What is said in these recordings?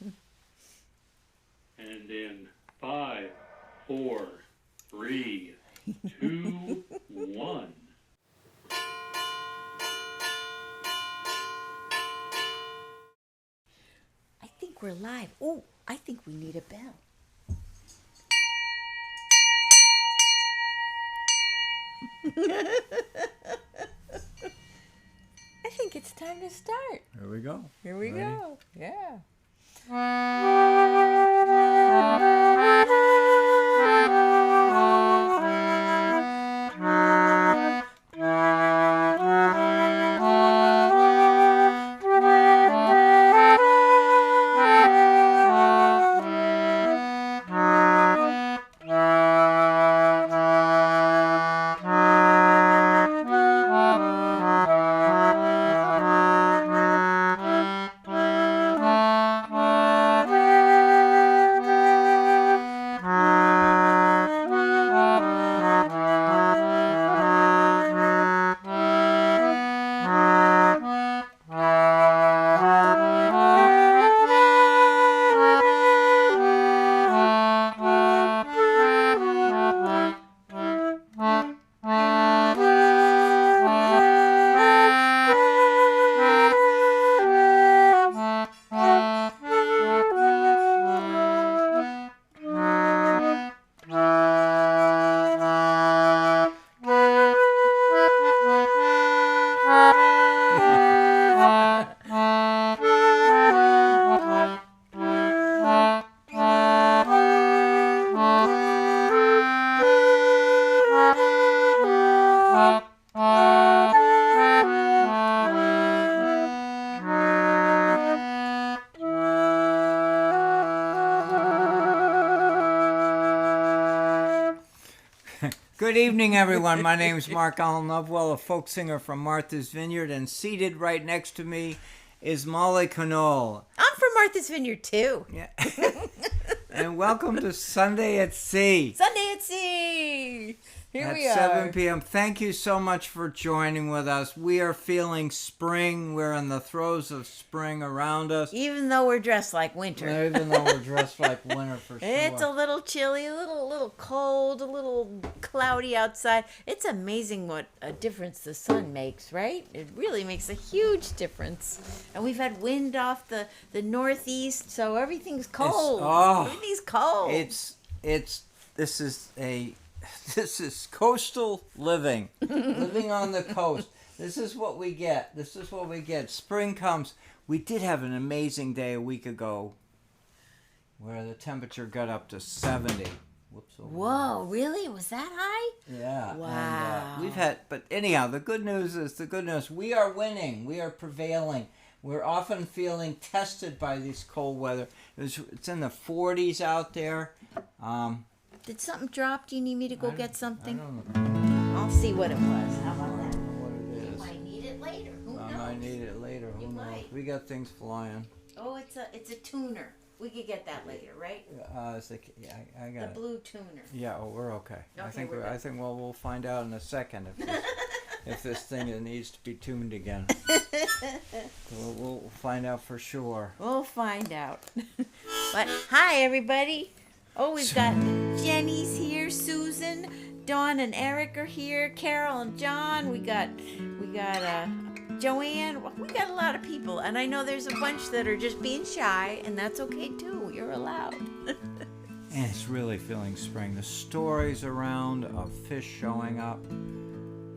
And in 5, 4, 3, 2, 1. I think we're live. Oh, I think we need a bell. I think it's time to start. Here we go. Here we go. Yeah. Good evening, everyone. My name is Mark Allen Lovewell, a folk singer from Martha's Vineyard, and seated right next to me is Molly Conole. I'm from Martha's Vineyard, too. Yeah. And welcome to Sunday at Sea. Sunday at Sea. Here we are. At 7 p.m. Thank you so much for joining with us. We are feeling spring. We're in the throes of spring around us. Even though we're dressed like winter. Even though we're dressed like winter for sure. It's a little chilly, a little cold, a little cloudy outside. It's amazing what a difference the sun makes, right? It really makes a huge difference. And we've had wind off the northeast, so everything's cold. Everything's cold. This is coastal living. Living on the coast. This is what we get. Spring comes. We did have an amazing day a week ago where the temperature got up to 70. Whoa, really? Was that high? Yeah. Wow. And, but anyhow, the good news. We are winning. We are prevailing. We're often feeling tested by this cold weather. It's in the 40s out there. Did something drop? Do you need me to go get something? I don't know. I'll see what it was. How about that? I don't know what it is. You might need it later. Who knows? I might need it later. Who knows? Might. We got things flying. Oh, it's a tuner. We could get that later, right? I got it. The blue tuner. Yeah. Oh, we're okay. Okay, I think we'll find out in a second if this thing needs to be tuned again. We'll find out for sure. We'll find out. But hi, everybody. Oh, we've got Jenny's here, Susan, Dawn and Eric are here, Carol and John. We got Joanne. We got a lot of people, and I know there's a bunch that are just being shy, and that's okay too. You're allowed. And it's really feeling spring. The stories around of fish showing up.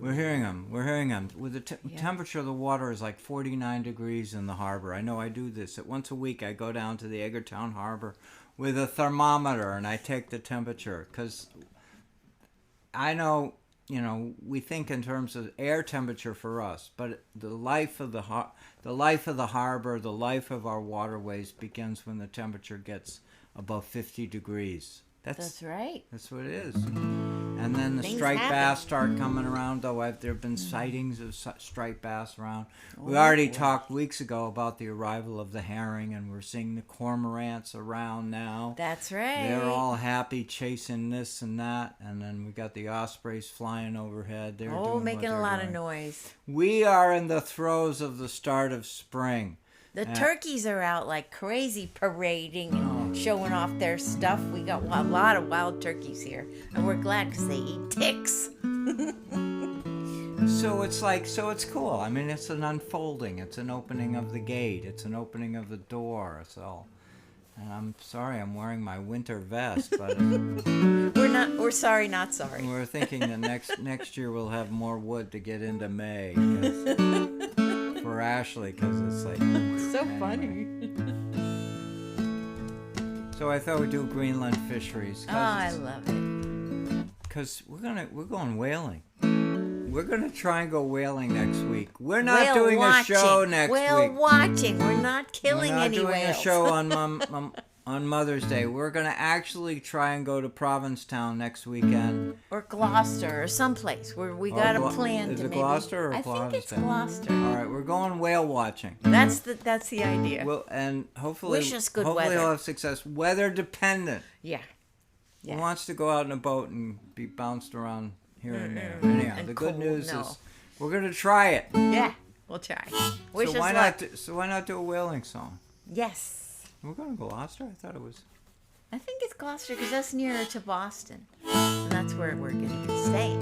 We're hearing them. With the temperature of the water is like 49 degrees in the harbor. I know I do this. Once a week I go down to the Edgartown Harbor with a thermometer and I take the temperature because I know, we think in terms of air temperature for us, but the life of the harbor, the life of our waterways begins when the temperature gets above 50 degrees. That's right. That's what it is. And then the Things striped happen. bass start coming around, though there have been sightings of striped bass around. We already talked weeks ago about the arrival of the herring, and we're seeing the cormorants around now. That's right. They're all happy chasing this and that, and then we got the ospreys flying overhead. They're doing making what a lot doing. of noise. We are in the throes of the start of spring. The turkeys are out like crazy, parading and showing off their stuff. We got a lot of wild turkeys here, and we're glad because they eat ticks. So it's cool. I mean, it's an unfolding. It's an opening of the gate. It's an opening of the door. So, and I'm sorry, I'm wearing my winter vest, but We're sorry, not sorry. we're thinking that next year we'll have more wood to get into May for Ashley, because it's like So anyway. funny. So I thought we'd do Greenland fisheries. Oh, I love it. Because we're going whaling. We're gonna try and go whaling next week. We're not Whale doing watching. a show next Whale week. watching. We're not killing We're not any doing whales. a show on Mother's Day. We're gonna actually try and go to Provincetown next weekend. Or Gloucester or someplace where we got a plan is to it maybe. Gloucester or I think it's Provincetown? Gloucester. All right, we're going whale watching. That's the idea. Well, and hopefully, Wish us good hopefully weather. we'll have success. Weather dependent. Yeah. Who wants to go out in a boat and be bounced around here and there? Anyhow, And the good cold, news no. is we're gonna try it. Yeah. We'll try. Wish So us why luck. not do a whaling song? Yes. We're going to Gloucester? I thought it was. I think it's Gloucester because that's nearer to Boston. And that's where we're going to be staying.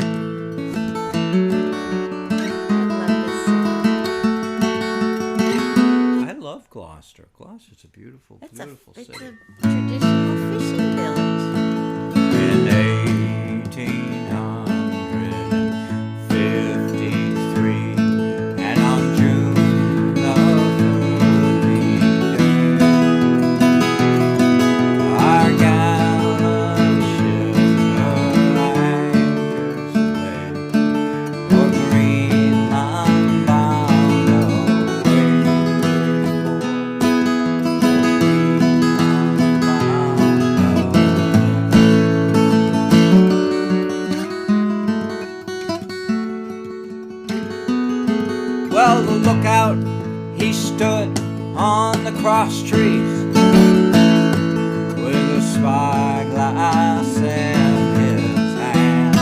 I love Gloucester. Gloucester's a beautiful, beautiful It's city. a traditional fishing village. In 1853, and on June the 30th, our gallant ship anchors weigh for Greenland bound away. Well, the lookout, he stood on the cross trees with a spyglass in his hand.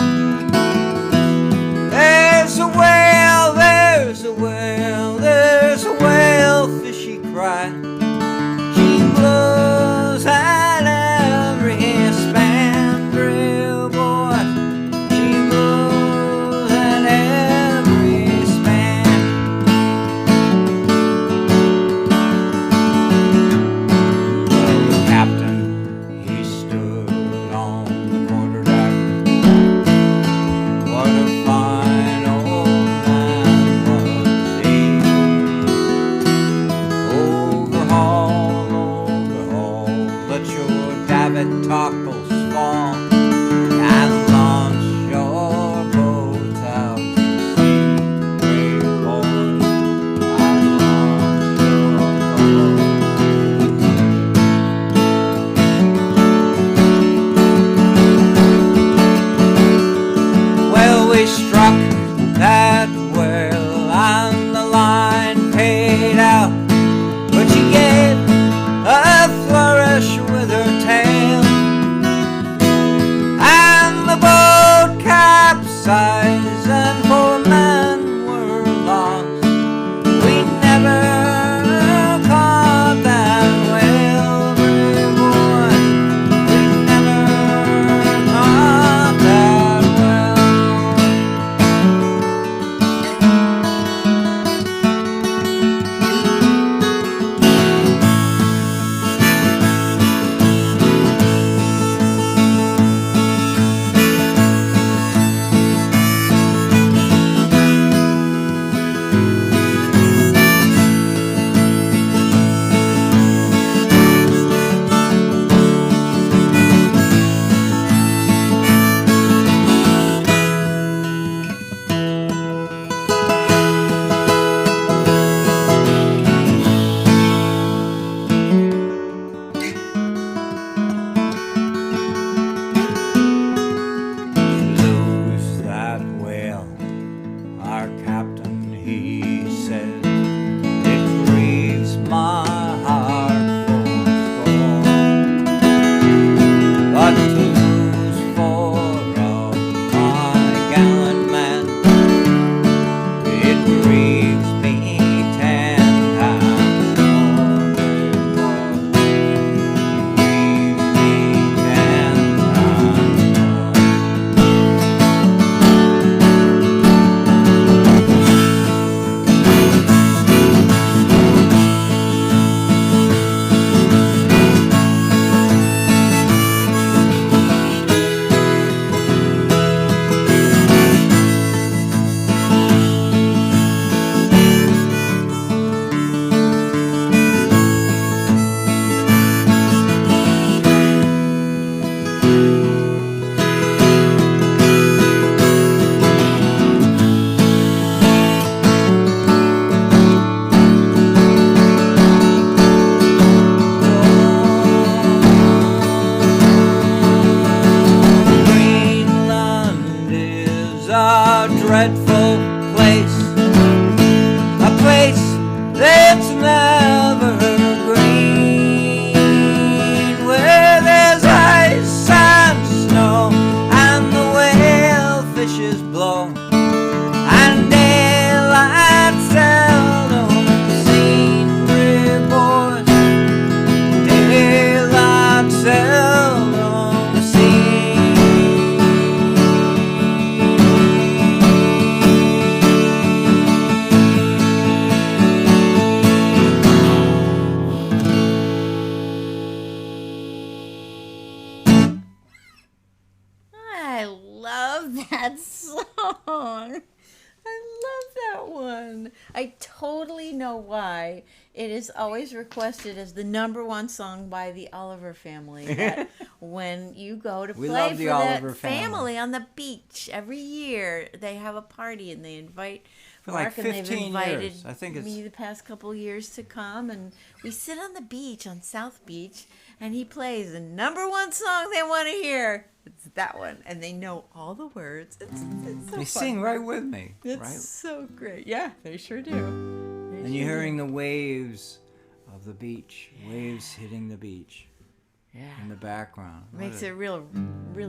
There's a whale, there's a whale, there's a whale, fishy cried. She blows at every spandrel, boy. She blows at every span. Well, the captain, he stood on the quarterdeck. What a fine old man was he. Overhaul, overhaul, let your davit topples fall, and launch your boats out to sea. Brave boys, and launch your boats. Well, we struck that whale and the line paid out, but she gave a flourish with her tail, and the boat capsized and 4 men were lost. We never caught that whale, brave boy. We never caught that whale. that song. I love that one. I totally know why it is always requested as the number one song by the Oliver family. That when you go to We play love for the that Oliver family on the beach every year, they have a party and they invite For like Mark, and they've 15 invited years. I think it's me the past couple years to come, and we sit on the beach on South Beach, and he plays the number one song they want to hear. It's that one, and they know all the words. It's so they fun. sing right with me. It's right? so great. Yeah, they sure do. And you're hearing the waves of the beach, waves hitting the beach in the background. Makes it really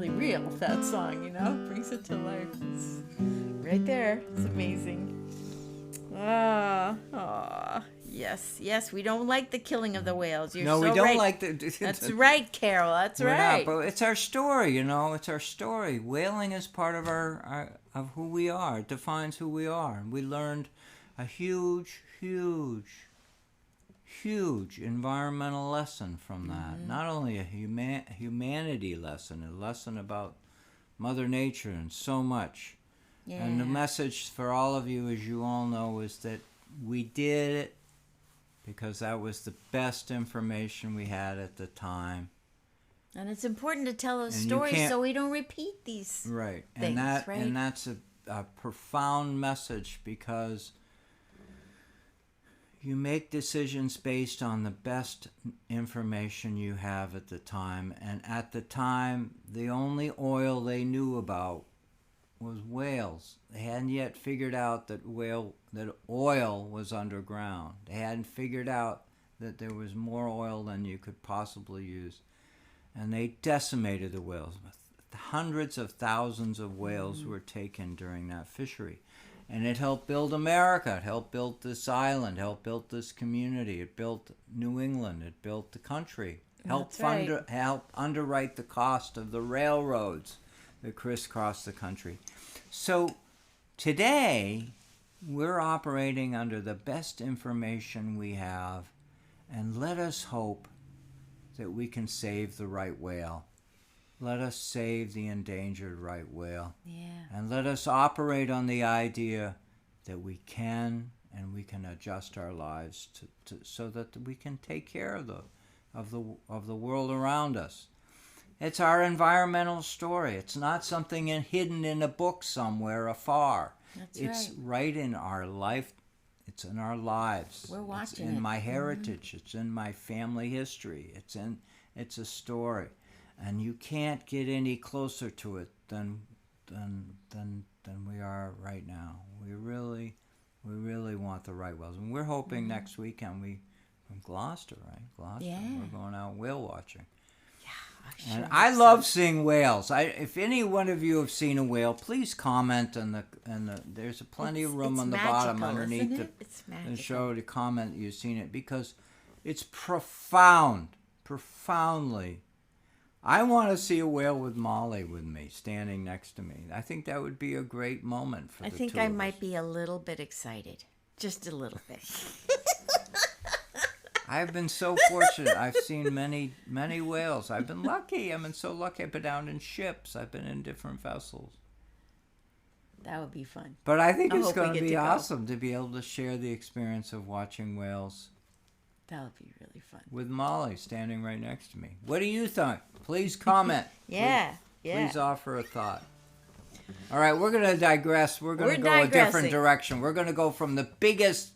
real, that song, you know? Brings it to life. It's right there. It's amazing. Yes, we don't like the killing of the whales. You're No, so we don't right. like the... That's right, Carol. That's We're right. not, but it's our story, you know. It's our story. Whaling is part of of who we are. It defines who we are. And we learned a huge environmental lesson from that. Not only a humanity lesson, a lesson about Mother Nature and so much. Yeah. And the message for all of you, as you all know, is that we did it because that was the best information we had at the time. And it's important to tell those And you stories can't- so we don't repeat these. Right. Things, right? And that's a profound message, because you make decisions based on the best information you have at the time. And at the time, the only oil they knew about was whales. They hadn't yet figured out that oil was underground. They hadn't figured out that there was more oil than you could possibly use. And they decimated the whales. Hundreds of thousands of whales were taken during that fishery. And it helped build America. It helped build this island. It helped build this community. It built New England. It built the country. Helped underwrite the cost of the railroads that crisscross the country. So today, we're operating under the best information we have, and let us hope that we can save the right whale. Let us save the endangered right whale. Yeah. And let us operate on the idea that we can, and we can adjust our lives to so that we can take care of the world around us. It's our environmental story. It's not something hidden in a book somewhere afar. It's right in our life. It's in our lives. We're watching It's in it. my heritage. It's in my family history. It's a story, and you can't get any closer to it than we are right now. We really want the right whales, and we're hoping next weekend from Gloucester, right? Gloucester. Yeah. We're going out whale watching. Sure. And I love seeing whales. If any one of you have seen a whale, please comment there's plenty of room It's on the magical, bottom underneath isn't it? It's the magical. show to comment you've seen it, because it's profoundly. I want to see a whale with Molly with me, standing next to me. I think that would be a great moment for I the think two I of might us. be a little bit excited. Just a little bit. I've been so fortunate. I've seen many whales. I've been lucky. I've been so lucky. I've been down in ships. I've been in different vessels. That would be fun. But I think I it's hope we going to get be to go. awesome to be able to share the experience of watching whales That would be really fun. with Molly standing right next to me. What do you think? Please comment. Yeah. Please offer a thought. All right, we're going to digress. We're going to go a different digressing. direction. We're going to go from the biggest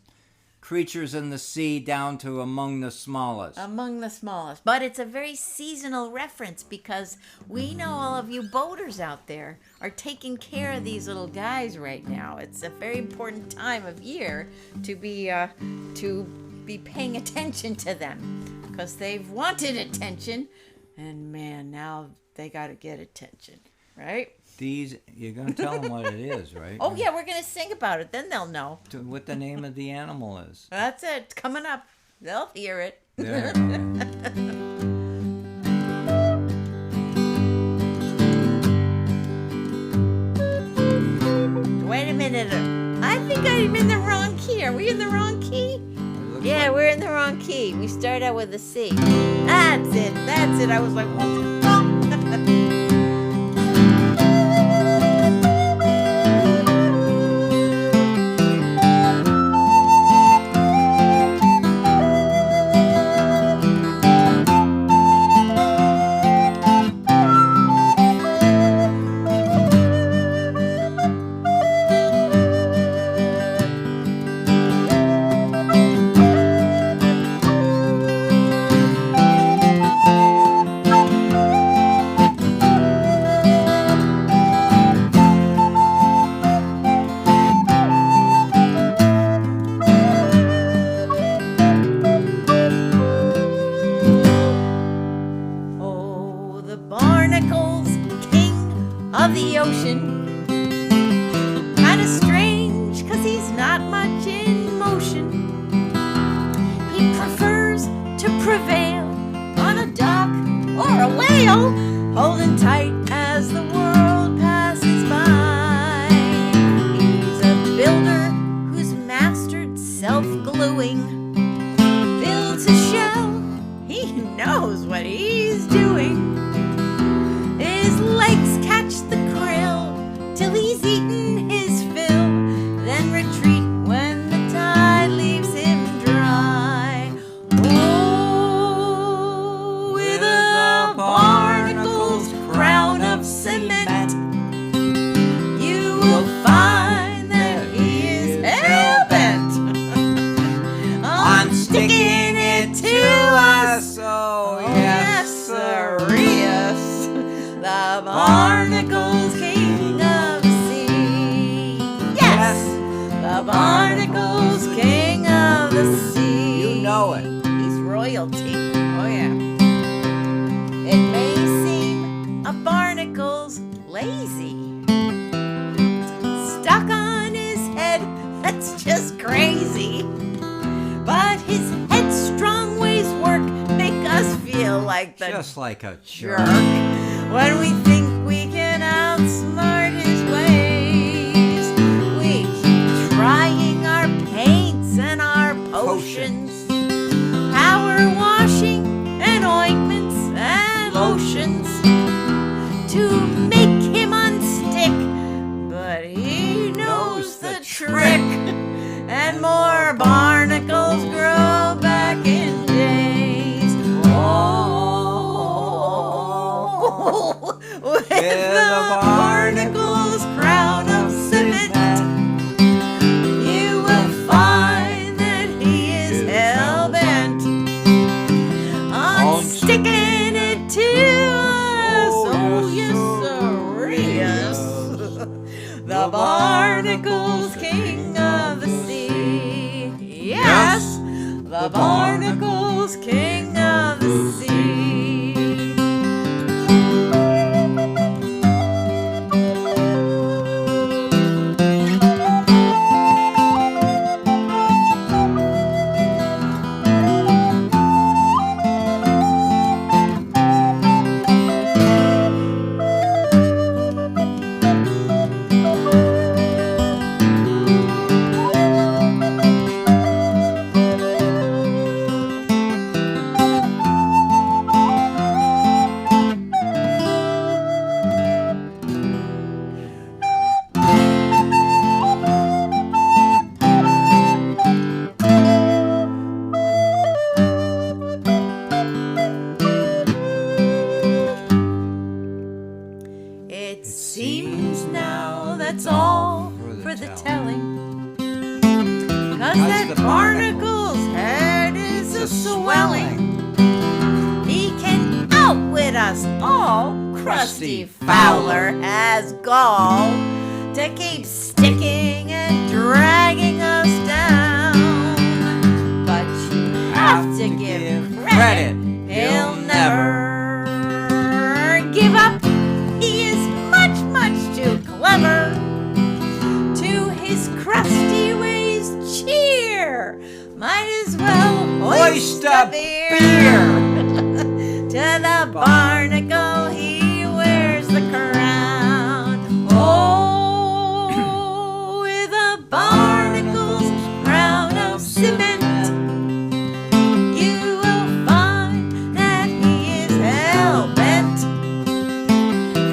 creatures in the sea down to among the smallest. Among the smallest. But it's a very seasonal reference, because we know all of you boaters out there are taking care of these little guys right now. It's a very important time of year to be paying attention to them, because they've wanted attention, and man, now they got to get attention, right? You're going to tell them what it is, right? Oh yeah, we're gonna sing about it. Then they'll know. What the name of the animal is. That's it. It's coming up. They'll hear it. There. Wait a minute. I think I'm in the wrong key. Are we in the wrong key? Yeah, we're in the wrong key. We start out with a C. That's it. That's it. I was like, what? the ocean. Kinda strange, 'cause he's not much in motion. He prefers to prevail on a dock or a whale, holding tight as the world passes by. He's a builder who's mastered self-gluing. Builds a shell, he knows what he's doing. His legs catch the krill till he's eaten his fill, then retreat when the tide leaves him dry. Oh, with a barnacle's crown of cement, you will find that he is hell-bent on sticking it to us. Oh, yes, sir-ius, the barnacle's king of the sea. Yes, the barnacle's king of the sea. You know it. He's royalty. Oh, yeah. It may seem a barnacle's lazy, stuck on his head, that's just crazy. But his headstrong ways work make us feel like the Just like a jerk jerk. when we think we can outsmart his ways. We keep trying our paints and our potions, power washing and ointments and lotions to make him unstick, but he knows the trick, and more barnacles grow back in days. Oh, with the barnacle's crown of cement, you will find that he is hell-bent on sticking it to us. Oh, yes, sir-ius. The barnacle's king of the sea. Yes, the barnacle's king of the sea. It seems now that's all for the telling, 'cause that barnacle's head is a-swelling. He can outwit us all. Crusty Fowler has gall to keep sticking and dragging us down. But you have to give credit, he'll never give up. He is much, much too clever. To his crusty ways cheer. Might as well hoist a beer. To the barnacle he wears the crown. Oh, with a barnacle's crown of cement, you will find that he is hell-bent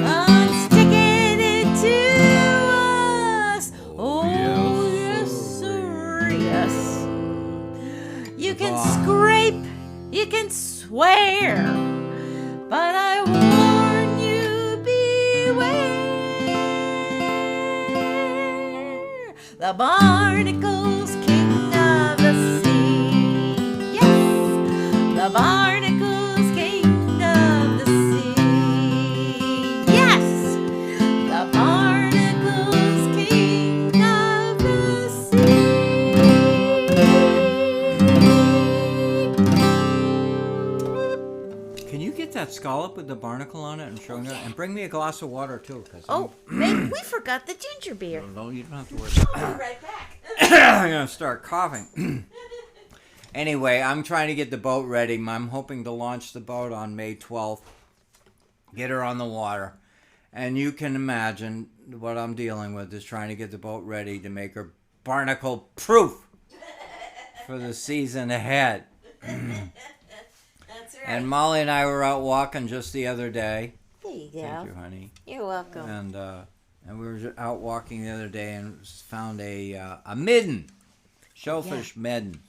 on sticking it to us. Oh, yes, sir-ius. You can scrape, you can swear, but I warn you, beware. The barnacle's king of the sea. Yes, the barnacle's king of the sea. Yes, the barnacle's king of the sea. Can you give get that scallop with the barnacle on it and show me that? And bring me a glass of water too. Oh, babe, we forgot the ginger beer. No, you don't have to worry. I'll be right back. I'm going to start coughing. Anyway, I'm trying to get the boat ready. I'm hoping to launch the boat on May 12th. Get her on the water. And you can imagine what I'm dealing with is trying to get the boat ready to make her barnacle proof for the season ahead. That's right. And Molly and I were out walking just the other day. There you go. Thank you, honey. You're welcome. And we were out walking the other day and found a midden, shellfish midden,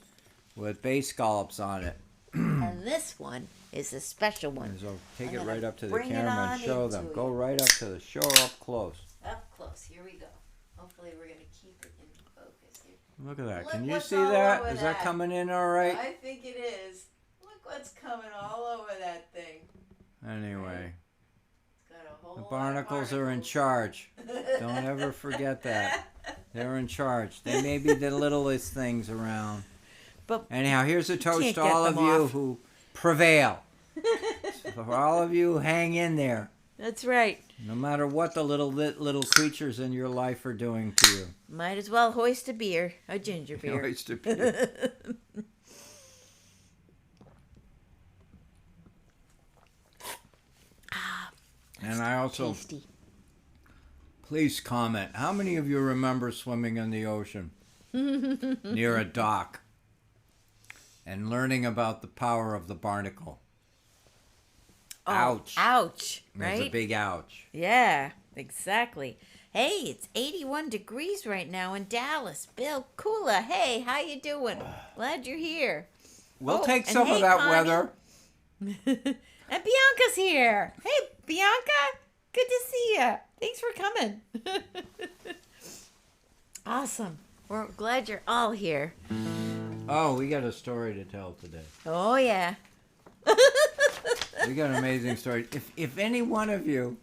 with bay scallops on it. And this one is a special one. So take it I'm right up to the bring it camera and on show into them. you. Go right up to the show up close. Up close. Here we go. Hopefully we're going to keep it in focus here. Look at that. Look Can you what's see all that? over Is that that. coming in all right? I think it is. Look what's coming all over that thing. Anyway, It's got a whole the lot of barnacles are in barnacles. charge. Don't ever forget that. They're in charge. They may be the littlest things around. But Anyhow, here's a toast can't to get all of them you off. who prevail. For all of you who hang in there, that's right. no matter what the little creatures in your life are doing to you. Might as well hoist a beer, a ginger beer. Oyster beer. And I also, Tasty. please comment, how many of you remember swimming in the ocean near a dock and learning about the power of the barnacle? Oh, Ouch. Ouch. There's a Right? big ouch. Yeah, exactly. Hey, it's 81 degrees right now in Dallas. Bill Kula, hey, how you doing? Glad you're here. We'll Oh, take and some hey, of that Connie. weather. And Bianca's here. Hey, Bianca, good to see you. Thanks for coming. Awesome. We're glad you're all here. Oh, we got a story to tell today. Oh, yeah. We got an amazing story. If any one of you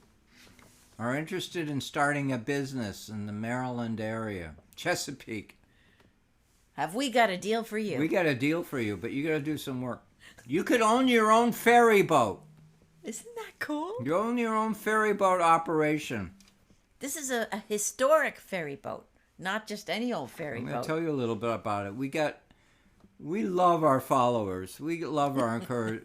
are interested in starting a business in the Maryland area, Chesapeake, Have we got a deal for you? we got a deal for you, but you got to do some work. You could own your own ferry boat. Isn't that cool? You own your own ferry boat operation. This is a historic ferry boat, not just any old ferry I'm boat. going to tell you a little bit about it. We love our followers. We love our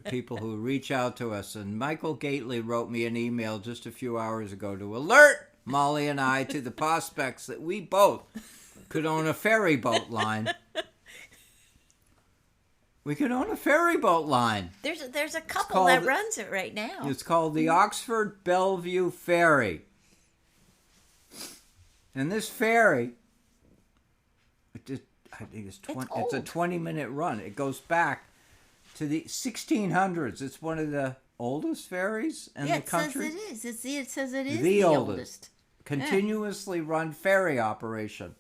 people who reach out to us. And Michael Gately wrote me an email just a few hours ago to alert Molly and I to the prospects that we both could own a ferry boat line. We could own a ferry boat line. There's a couple called- that runs it right now. It's called the Oxford Bellevue Ferry. And this ferry, I think it's a old. 20-minute run. It goes back to the 1600s. It's one of the oldest ferries in the country. It says it is. It says it is The the oldest. oldest. Continuously run ferry operation.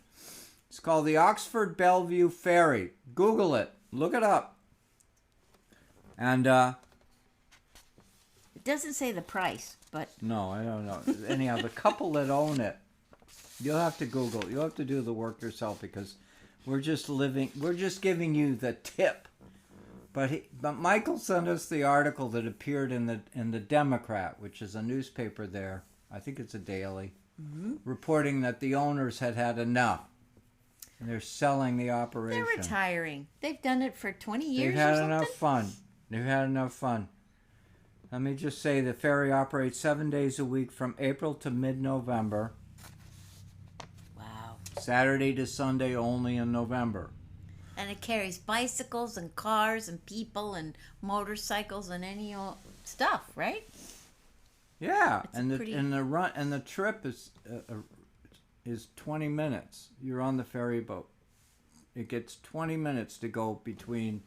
It's called the Oxford Bellevue Ferry. Google it. Look it up. And It doesn't say the price, but no, I don't know. Anyhow, the couple that own it, you'll have to Google. You'll have to do the work yourself because we're just giving you the tip. But Michael sent us the article that appeared in the Democrat, which is a newspaper there. I think it's a daily, reporting that the owners had enough. And they're selling the operation. they're retiring. They've done it for 20 years They've had or something. enough fun. They've had enough fun. Let me just say the ferry operates 7 days a week from April to mid-November. Wow. Saturday to Sunday only in November. And it carries bicycles and cars and people and motorcycles and any old stuff, right? Yeah, It's and pretty- the trip is 20 minutes. You're on the ferry boat. It gets 20 minutes to go between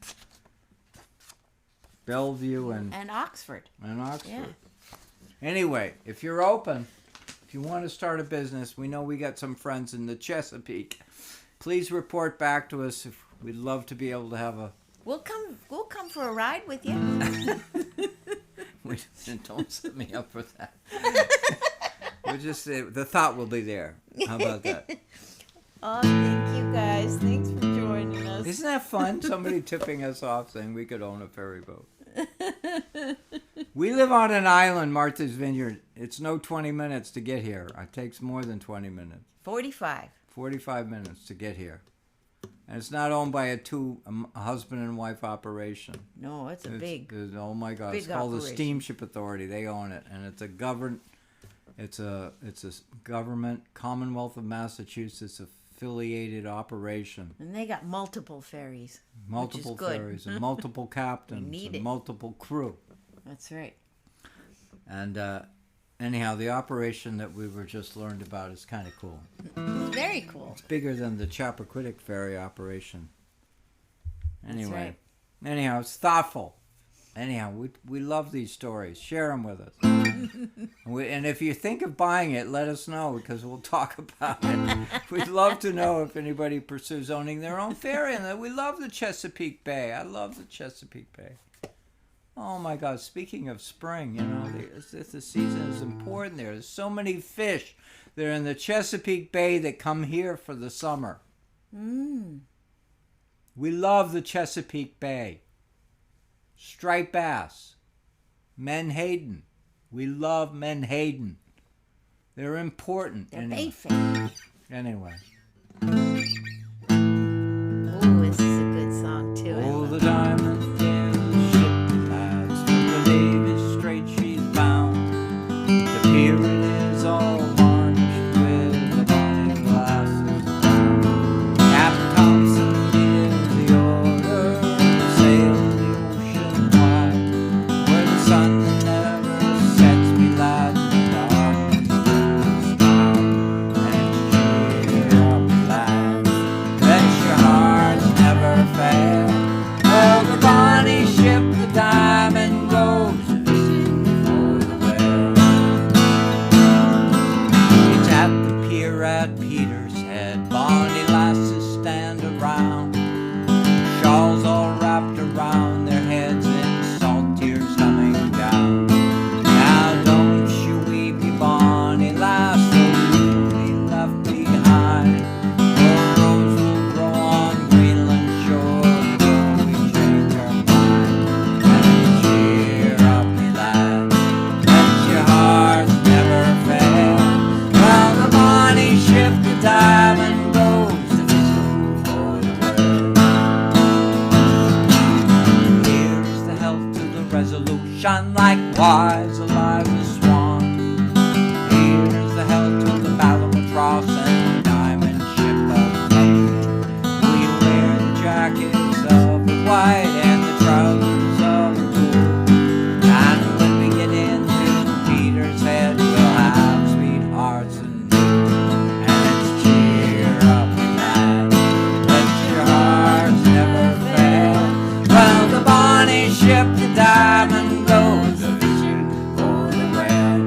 Bellevue and Oxford. Oxford. Yeah. Anyway, if you're open, if you want to start a business, we know we got some friends in the Chesapeake. Please report back to us. We'd love to be able to have a. We'll come for a ride with you. Don't set me up for that. We'll just say the thought will be there. How about that? Oh, thank you guys. Thanks for joining us. Isn't that fun? Somebody tipping us off saying we could own a ferry boat. We live on an island, Martha's Vineyard. It's no 20 minutes to get here. It takes more than 20 minutes. 45. 45 minutes to get here. And it's not owned by a husband and wife operation. No, it's big. Oh my God! Big It's called the operation. Steamship Authority. They own it, and it's a government Commonwealth of Massachusetts affiliated operation. And they got multiple ferries. Multiple which is good. ferries and multiple captains need and it. multiple crew. That's right. And anyhow, the operation that we were just learned about is kind of cool. Very cool. It's bigger than the Chappaquiddick ferry operation. Anyway, right. Anyhow, it's thoughtful. Anyhow, we love these stories. Share them with us. And if you think of buying it, let us know because we'll talk about it. We'd love to know if anybody pursues owning their own ferry. And we love the Chesapeake Bay. I love the Chesapeake Bay. Oh my God! Speaking of spring, the season is important there. There's so many fish that are in the Chesapeake Bay that come here for the summer. We love the Chesapeake Bay. Striped bass, menhaden. We love menhaden. They're important. They're anyway. bay fish. Anyway. Ooh, this is a good song too. I Oh, love the it. diamond in the ship lads, from the Davis Strait she's bound. The pier it is all varnished with the bonnet glasses down. Captain Thompson gives the order to sail the ocean wide, where the sun never sets me lad in the darkness smile. And cheer up lads, let your hearts never fail. Oh, the bonny ship, the diamond goes fishing for the whale. It's at the pier at Petershead, bonny lasses stand around, shawls all wrapped around their heads and salt tears coming down. Now don't you weep, you bonny lass, you'll be left behind. A rose will grow on Greenland shore before we change our mind. And cheer up, me lad, let your hearts never fail. Well, the bonny ship, the diamond goes to fishing for the whale. Here's the health to the Resolution, likewise alive the Swan. Here's the health to the Albatross and the diamond ship of Maine. We wear the jackets of the white and the trousers of the blue. And when we get into Petershead, we'll have sweethearts and new. And let's cheer up, lad, let your hearts never fail. Well, the bonny ship, the diamond goes fishing for the whale.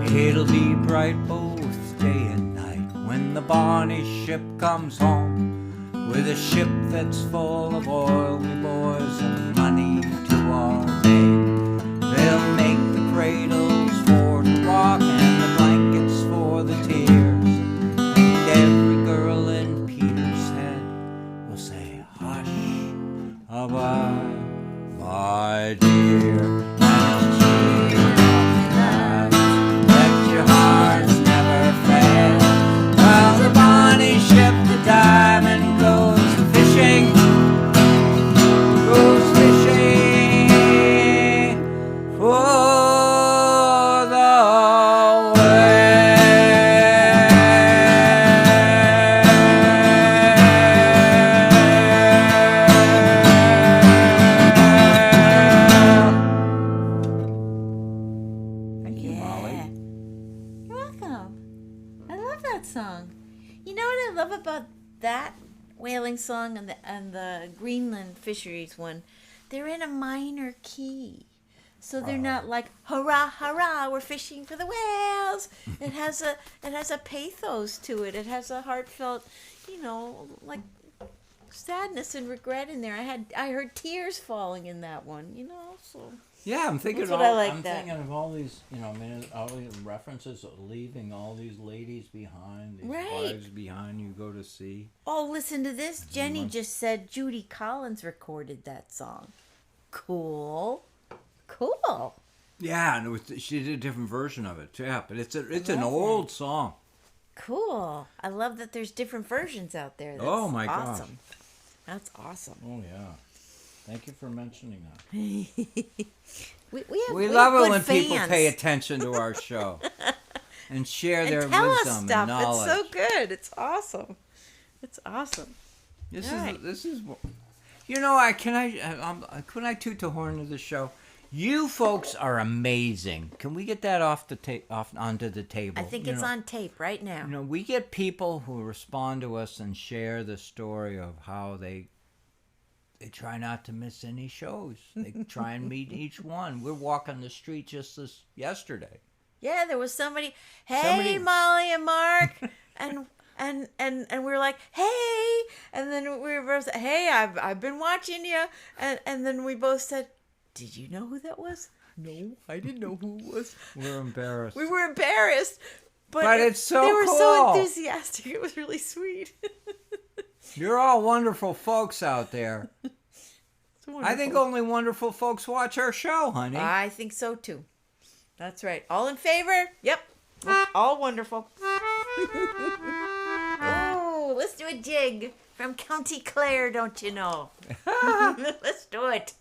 It'll be bright both day and night when the bonny ship comes home, with a ship that's full of oil, me boys, and money to our name. They'll make the cradles for the rock and the blankets for the tears, and every girl in Petershead will say, hush, bye, my dear. And cheer up, lad, let your hearts never fail. Well, the bonny ship, the diamond goes fishing for the Thank you, Molly. Yeah. You're welcome. I love that song. You know what I love about that whaling song and the Greenland fisheries one? They're in a minor key. So they're not like hurrah, hurrah, we're fishing for the whales. It has a pathos to it. It has a heartfelt, like sadness and regret in there. I heard tears falling in that one, so. Yeah, I'm thinking. That's what I like I'm that. thinking of all these, all these references of leaving all these ladies behind, these Right. wives behind. You go to sea. Oh, listen to this. Jenny just said Judy Collins recorded that song. Cool. Yeah, and she did a different version of it. Yeah, but it's an old song. Cool. I love that there's different versions out there. That's Oh my gosh. awesome. That's awesome. Oh yeah. Thank you for mentioning that. we love have it when good people fans. pay attention to our show and share their and tell wisdom us stuff. and knowledge. It's so good. It's awesome. It's awesome. This All is right. this is. Can I toot the horn of the show? You folks are amazing. Can we get that off onto the table? I think it's on tape right now. We get people who respond to us and share the story of how they try not to miss any shows. They try and meet each one. We're walking the street just yesterday. Yeah, there was somebody. Hey, Molly and Mark, and we were like, hey, and then we were both, hey, I've been watching you, and then we both said, did you know who that was? No, I didn't know who it was. We're embarrassed. We were embarrassed, but it's so they were cool. so enthusiastic. It was really sweet. You're all wonderful folks out there. I think only wonderful folks watch our show, honey. I think so too. That's right. All in favor? Yep. All wonderful. Oh, let's do a jig from County Clare, don't you know? Let's do it.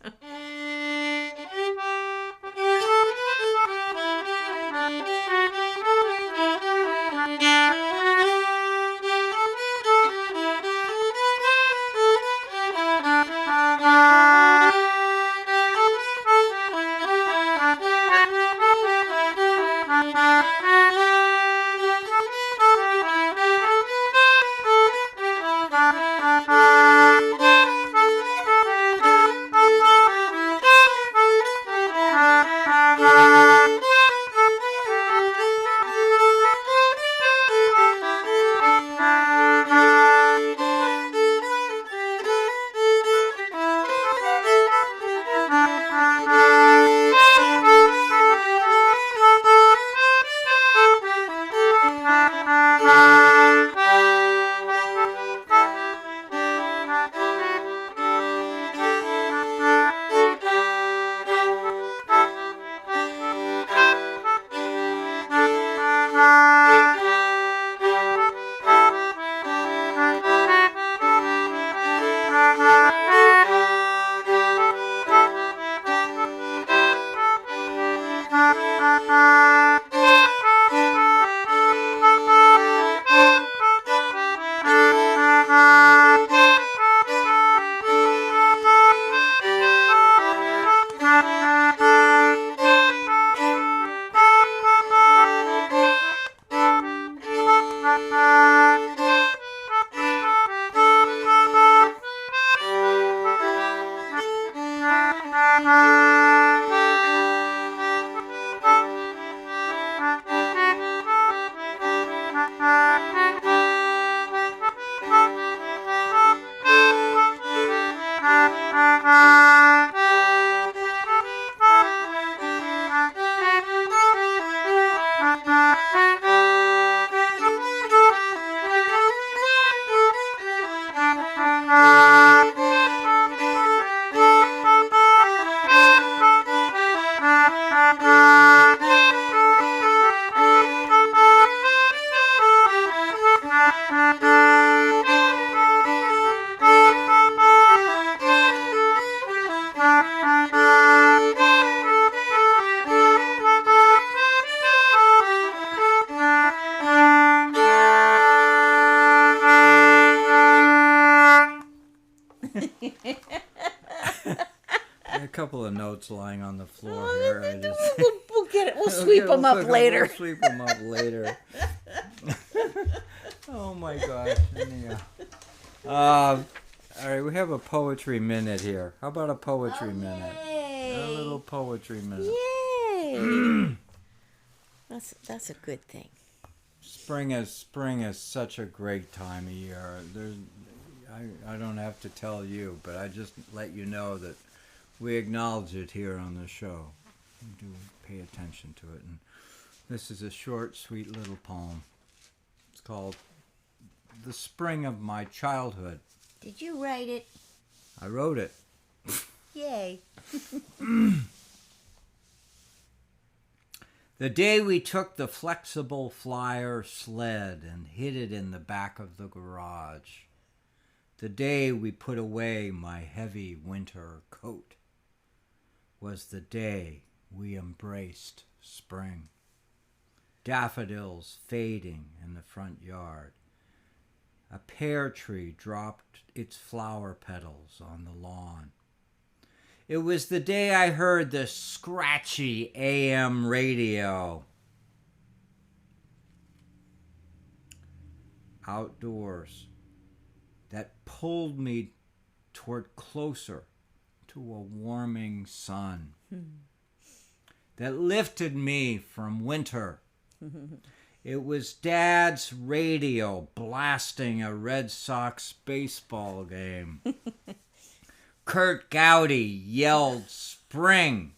A couple of notes lying on the floor here. We'll get it. We'll sweep them up later. We'll sweep them up later. Oh my gosh. Yeah. All right, we have a poetry minute here. How about a poetry minute? Yay. A little poetry minute. Yay! That's a good thing. Spring is such a great time of year. I don't have to tell you, but I just let you know that we acknowledge it here on the show. We do pay attention to it. And this is a short, sweet little poem. It's called The Spring of My Childhood. Did you write it? I wrote it. Yay. The day we took the flexible flyer sled and hid it in the back of the garage. The day we put away my heavy winter coat was the day we embraced spring. Daffodils fading in the front yard. A pear tree dropped its flower petals on the lawn. It was the day I heard the scratchy AM radio. Outdoors, that pulled me toward closer to a warming sun. That lifted me from winter. It was Dad's radio blasting a Red Sox baseball game. Kurt Gowdy yelled spring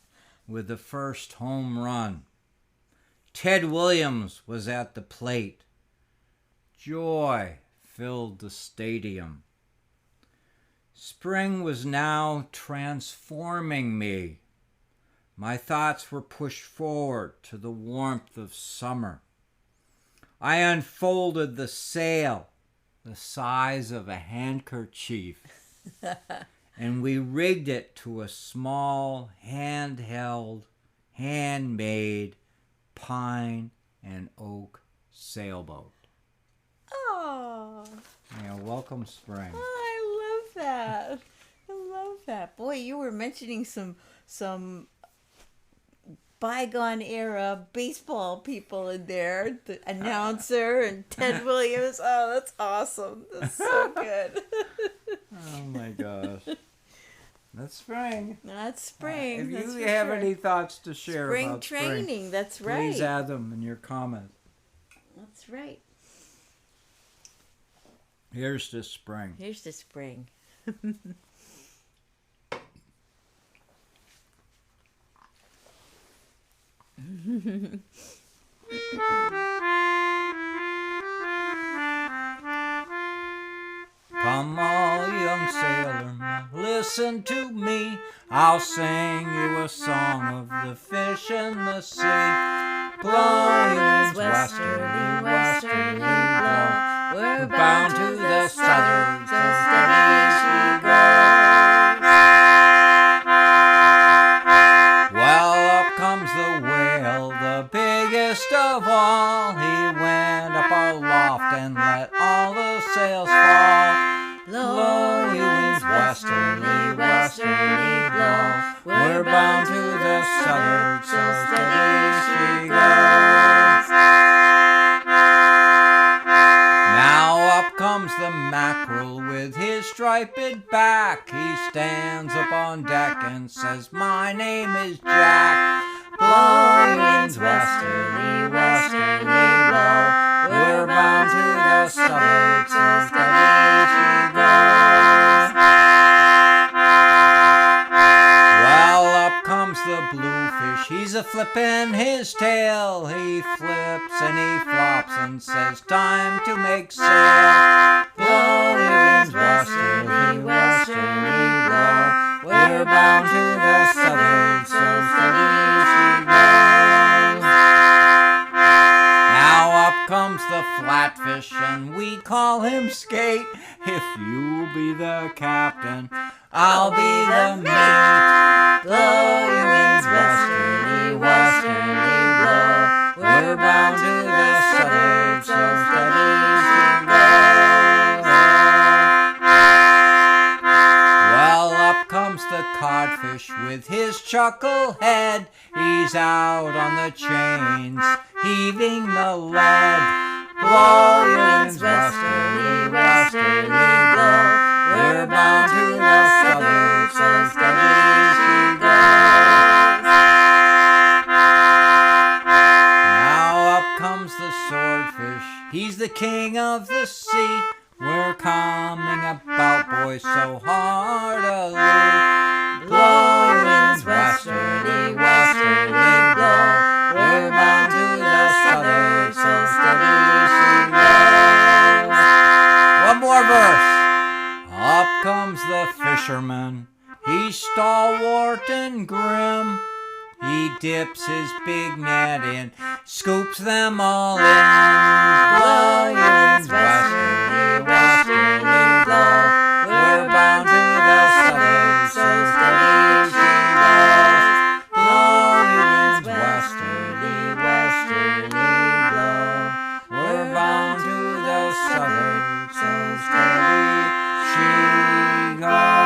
with the first home run. Ted Williams was at the plate. Joy filled the stadium. Spring was now transforming me. My thoughts were pushed forward to the warmth of summer. I unfolded the sail, the size of a handkerchief, and we rigged it to a small, handheld, handmade pine and oak sailboat. Oh. Yeah, welcome spring. I love that. I love that. Boy, you were mentioning some bygone era baseball people in there. The announcer and Ted Williams. Oh, that's awesome. That's so good. Oh my gosh. That's spring. That's spring. If that's you for have sure. any thoughts to share Spring about training, spring, that's right. please add them in your comments. That's right. Here's to spring. Here's the spring. Come all young sailormen, listen to me. I'll sing you a song of the fish in the sea. Blowing winds westerly, westerly blow. We're bound to the southern, so steady she goes. Well, up comes the whale, the biggest of all. He went up aloft and let all the sails fall. Blowing winds westerly, westerly blow. We're bound to the southern, so steady she goes. Now up comes the mackerel with his striped back. He stands up on deck and says, my name is Jack. Blowing winds westerly, westerly blow. We're bound to the southern, so steady she goes. Well, up comes the bluefish, he's a flippin' his tail. He flips and he flops and says, time to make sail. Blowing winds westerly, westerly blow. We're bound to the southern, so steady she goes. Now up comes the flatfish and we call him Skate. If you'll be the captain, I'll be the mate. Blowing winds westerly, westerly blow. We're bound to the southern, so steady she goes. Well, up comes the codfish with his chuckle head. He's out on the chains, heaving the lead. Blowing winds westerly, westerly blow. We're bound to the southern, so steady she goes. Now up comes the swordfish, he's the king of the sea. we're coming about, boys, so heartily. Blow winds westerly, westerly blow. We're bound to the southern, so steady she goes. One more verse. Up comes the fisherman. He's stalwart and grim. He dips his big net in, scoops them all in. Blow winds westerly, westerly blow. We're bound to the southern, so steady she goes. Blow winds westerly, westerly blow. We're bound to the southern, so steady she goes.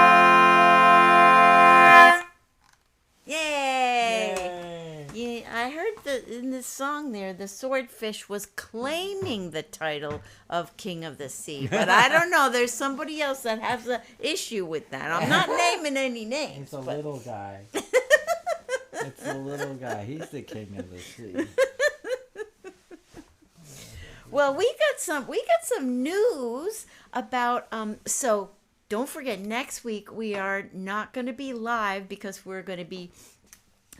In this song there, the swordfish was claiming the title of King of the Sea. But I don't know. There's somebody else that has an issue with that. I'm not naming any names. It's a little guy. It's a little guy. He's the king of the sea. Well, we got some news about so don't forget, next week we are not going to be live because we're going to be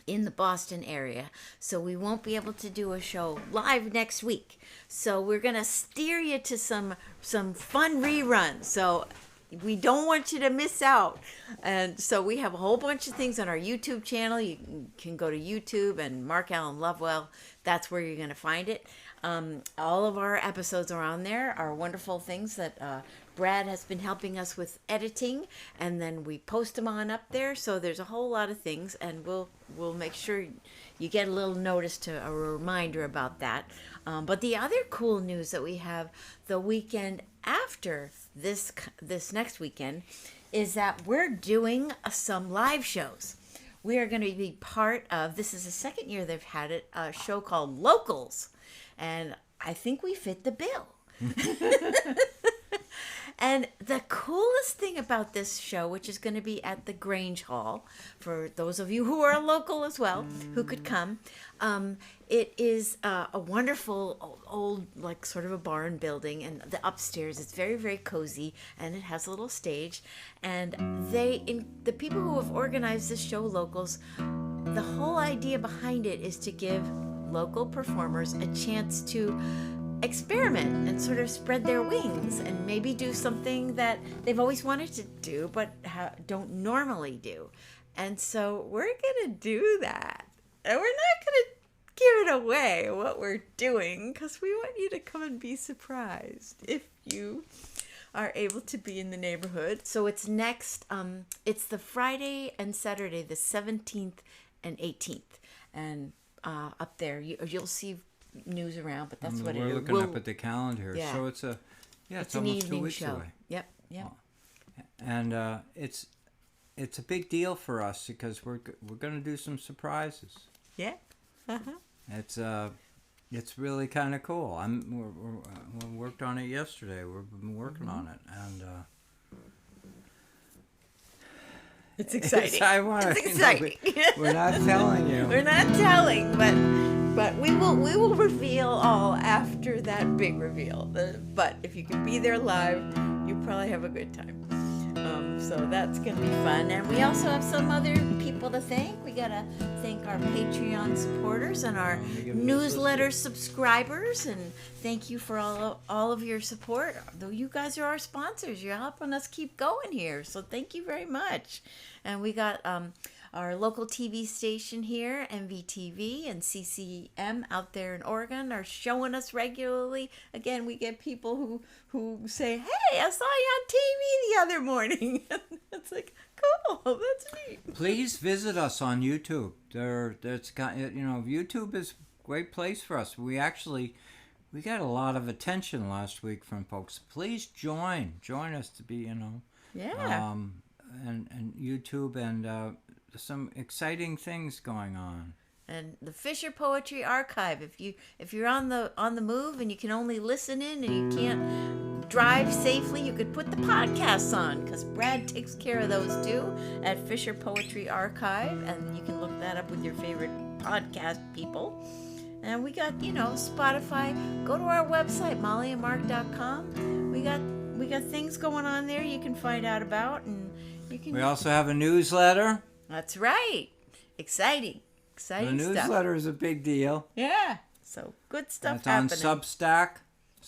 in the Boston area, so we won't be able to do a show live next week. So we're gonna steer you to some fun reruns. So we don't want you to miss out. And so we have a whole bunch of things on our YouTube channel. You can go to YouTube and Mark Allen Lovewell. That's where you're gonna find it. All of our episodes are on there. Our wonderful things that Brad has been helping us with editing, and then we post them on up there. So there's a whole lot of things, and we'll make sure you get a little notice to a reminder about that. But the other cool news that we have the weekend after this next weekend is that we're doing some live shows. We are going to be part of, this is the second year they've had it, a show called Locals, and I think we fit the bill. And the coolest thing about this show, which is going to be at the Grange Hall, for those of you who are local as well, who could come, it is a wonderful old, like sort of a barn building, and the upstairs is very, very cozy, and it has a little stage. And the people who have organized this show, Locals, the whole idea behind it is to give local performers a chance to experiment and sort of spread their wings and maybe do something that they've always wanted to do but don't normally do. And so we're going to do that. And we're not going to give it away what we're doing because we want you to come and be surprised if you are able to be in the neighborhood. So it's next, it's the Friday and Saturday, the 17th and 18th. And up there, you'll see news around, but that's what we're looking up at the calendar here. Yeah. So it's it's almost an evening 2 weeks show. away. Yep. And it's a big deal for us because we're going to do some surprises. Yeah. It's really kind of cool. We worked on it yesterday. We've been working on it, and it's exciting. It's exciting. We're not telling you. We're not telling, but we will reveal all after that big reveal. But if you can be there live, you probably have a good time. So that's going to be fun. And we also have some other people to thank. We got to thank our Patreon supporters and our newsletter subscribers. And thank you for all of your support. Though you guys are our sponsors. You're helping us keep going here. So thank you very much. And we got our local TV station here, MVTV, and CCM out there in Oregon are showing us regularly. Again, we get people who say, "Hey, I saw you on TV the other morning." It's like, cool, that's neat. Please visit us on YouTube. YouTube is a great place for us. We got a lot of attention last week from folks. Please join us to be, Yeah. And YouTube and some exciting things going on. And the Fisher Poetry Archive. If you're on the move and you can only listen in and you can't drive safely, you could put the podcasts on because Brad takes care of those too at Fisher Poetry Archive, and you can look that up with your favorite podcast people. And we got Spotify. Go to our website mollyandmark.com. We we got things going on there you can find out about, and you can. We also have a newsletter. That's right. Exciting The stuff. newsletter is a big deal. Yeah. So good stuff It's on happening. Substack.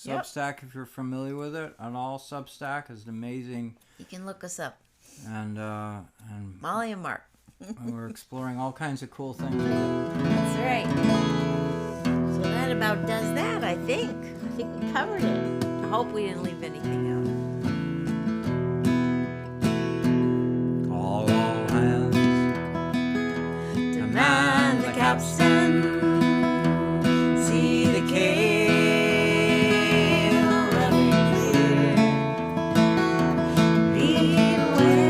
Yep. Substack, if you're familiar with it, on all Substack is amazing, You can look us up, and Molly and Mark. we're exploring all kinds of cool things with it. That's right. So that about does that, I think. I think we covered it. I hope we didn't leave anything out. All hands To man the capstan, see the cable running clear. Lead away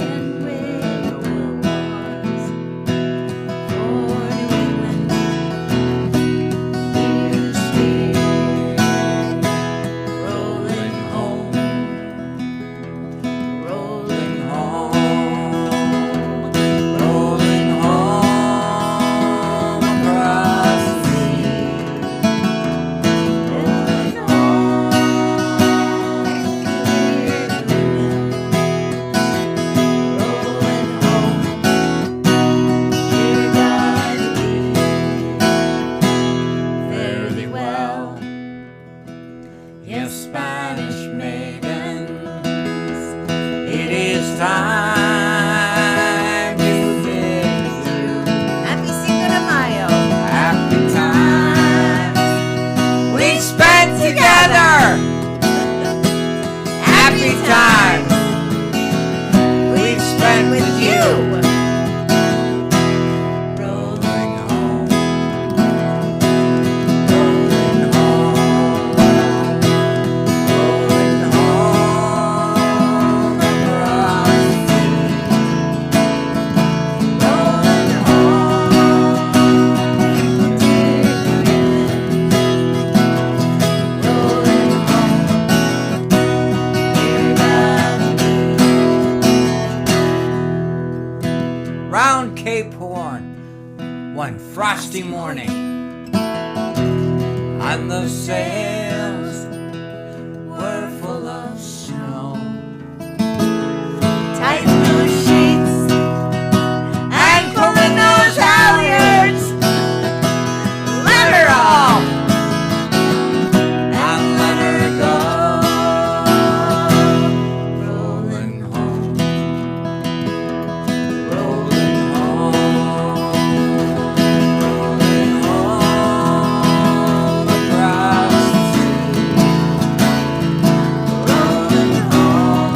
and win the wars for New England. Near the spear, rolling home, rolling home, rolling home across the sea, rolling home, clear to win, rolling home, dear God, fare thee well, yes, Spanish maidens, it is time to bid adieu. Happy Cinco de Mayo. happy times we spent together. Happy times we've spent with you. Rolling home, rolling home, rolling home across the sea, rolling home, dear New England. Rolling home, dear God. round Cape Horn one frosty morning, and the sails were full of snow. Tight blue sheets and pulling those halyards. Let her off and let her go. Rolling home, rolling home, rolling home across the sea, Rolling home,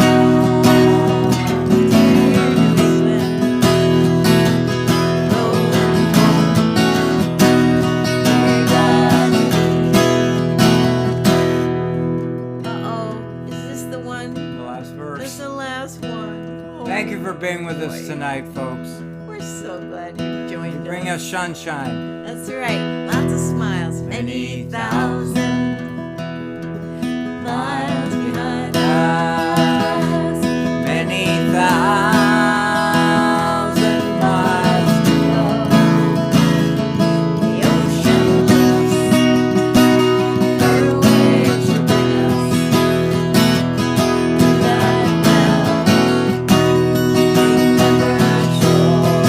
dear New England. Rolling home, dear God. Uh-oh, is this the one? the last This is verse. the last one. Oh, Thank you for being with us boy. tonight, folks. We're so glad you joined Bring us sunshine. That's right. Lots of smiles. Many thousand miles behind us. Many thousand miles to go. The ocean lifts her waves to bring us to that well. Remember our shore,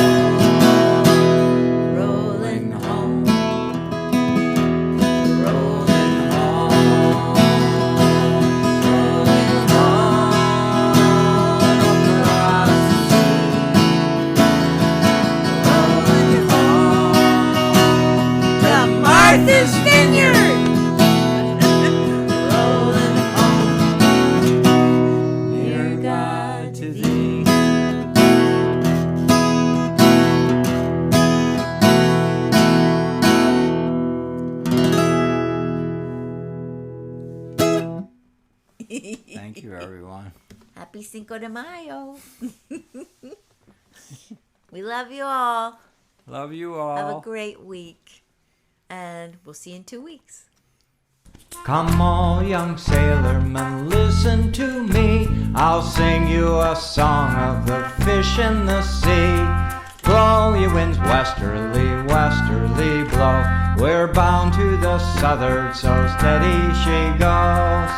rolling home, rolling home, rolling home across the sea, rolling home to Martha's Vineyard, rolling home, near God to thee. Thank you, everyone. Happy Cinco de Mayo. We love you all. Love you all. Have a great week. And we'll see you in 2 weeks. Come all young sailormen, listen to me. I'll sing you a song of the fish in the sea. Blow, ye winds, westerly, westerly blow. We're bound to the southward, so steady she goes.